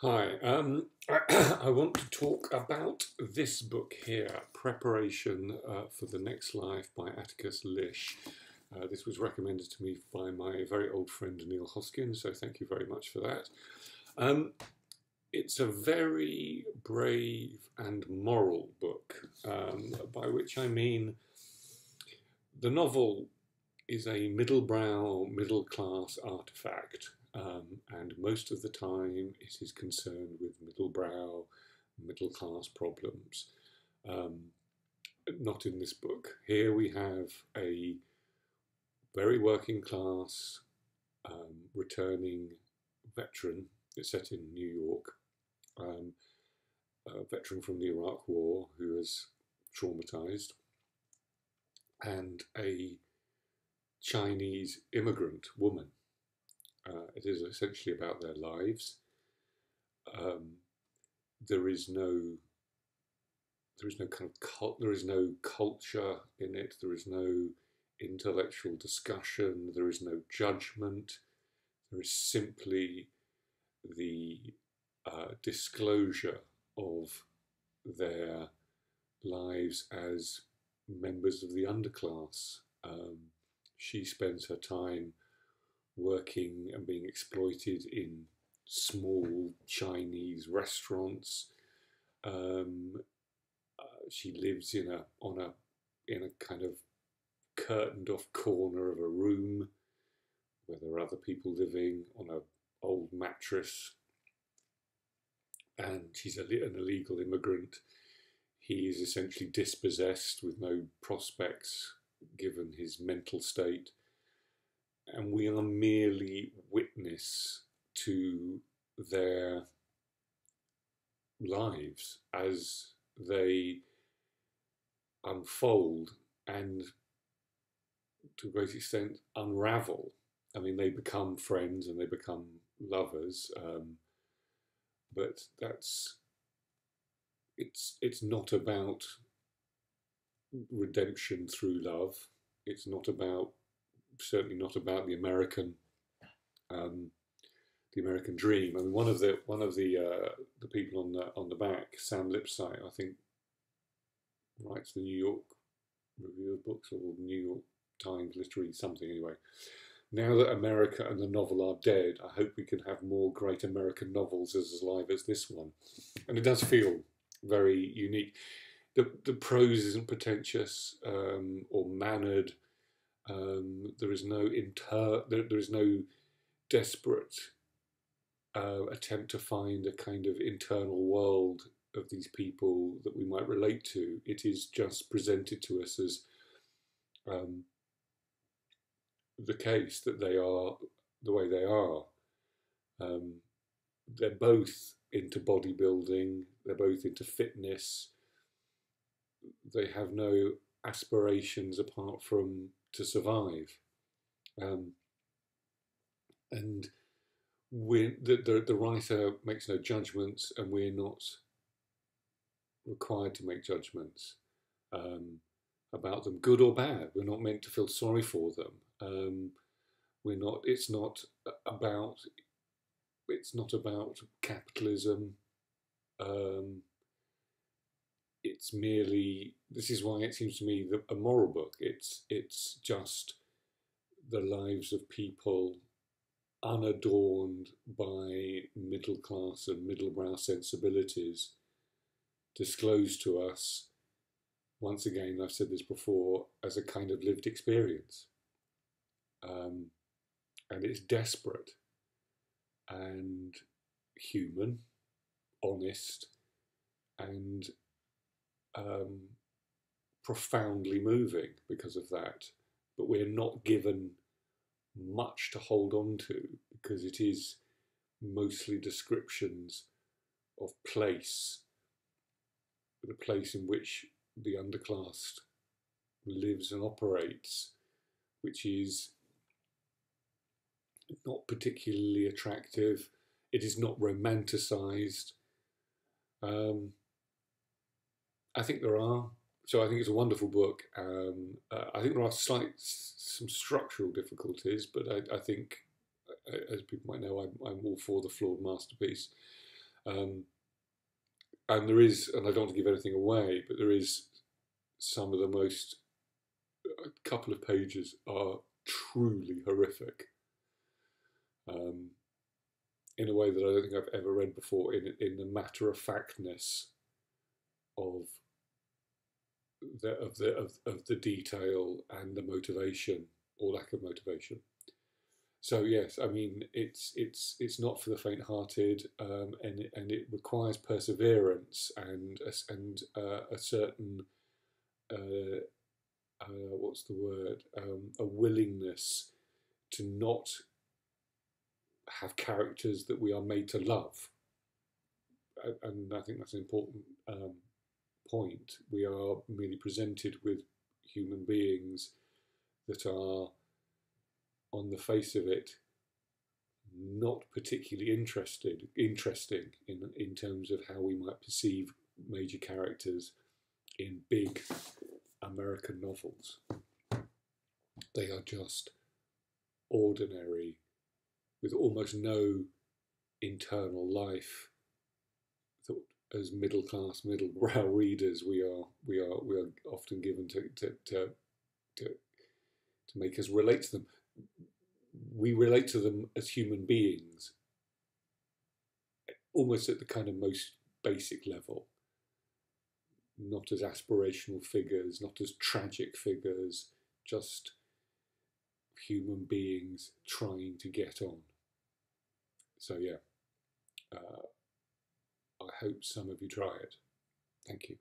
Hi, I want to talk about this book here, Preparation for the Next Life by Atticus Lish. This was recommended to me by my very old friend Neil Hoskin, so thank you very much for that. It's a very brave and moral book, by which I mean the novel is a middle-brow, middle-class artifact, and most of the time it is concerned with middle-brow, middle-class problems. Um, Not in this book. Here we have a very working-class, returning veteran. It's set in New York, um, a veteran from the Iraq War who is traumatized, and a Chinese immigrant woman. It is essentially about their lives. Um, there is no there is no culture in it. There is no intellectual discussion. There is no judgment. There is simply the disclosure of their lives as members of the underclass. She spends her time working and being exploited in small Chinese restaurants. Um, she lives in a kind of curtained off corner of a room where there are other people living on a old mattress, and she's an illegal immigrant. He is essentially dispossessed with no prospects given his mental state, and we are merely witness to their lives as they unfold and to a great extent unravel. I mean, they become friends and they become lovers, but it's not about redemption through love. It's not about certainly not about um, the American dream. I mean, one of the people on the back, Sam Lipsyte, I think, writes the New York Review of Books or the New York Times literary something anyway. Now that America and the novel are dead, I hope we can have more great American novels as alive as this one. And it does feel very unique. The prose isn't pretentious or mannered. There is no there is no desperate attempt to find a kind of internal world of these people that we might relate to. It is just presented to us as um, the case that they are the way they are. Um, they're both into bodybuilding, they're both into fitness, they have no aspirations apart from to survive. Um, and the writer makes no judgments, and we're not required to make judgments um, about them, good or bad. We're not meant to feel sorry for them. We're not. About. It's not about capitalism. Um, it's merely. This is why it seems to me a moral book. It's just the lives of people unadorned by middle class and middle brow sensibilities disclosed to us once again, I've said this before, as a kind of lived experience. Um, and it's desperate and human, honest, and um, profoundly moving because of that. But we're not given much to hold on to because it is mostly descriptions of place, the place in which the underclass lives and operates, which is not particularly attractive. It is not romanticized. Um, I think there are. So I think it's a wonderful book. I think there are some structural difficulties, but I think, as people might know, I'm all for the flawed masterpiece. Um, and there is, and I don't want to give anything away, but there is some of the most, a couple of pages are truly horrific, um, in a way that I don't think I've ever read before, in the matter of factness of the detail and the motivation or lack of motivation. So yes, I mean it's not for the faint-hearted, and it requires perseverance and a certain, uh, what's the word, a willingness to not have characters that we are made to love, and I think that's an important, point. We are merely presented with human beings that are, on the face of it, not particularly interesting in terms of how we might perceive major characters in big American novels. They are just ordinary, with almost no internal life. As middle class, middle brow readers, we are often given to make us relate to them. We relate to them as human beings, almost at the kind of most basic level, not as aspirational figures, not as tragic figures, just human beings trying to get on. So yeah, I hope some of you try it. Thank you.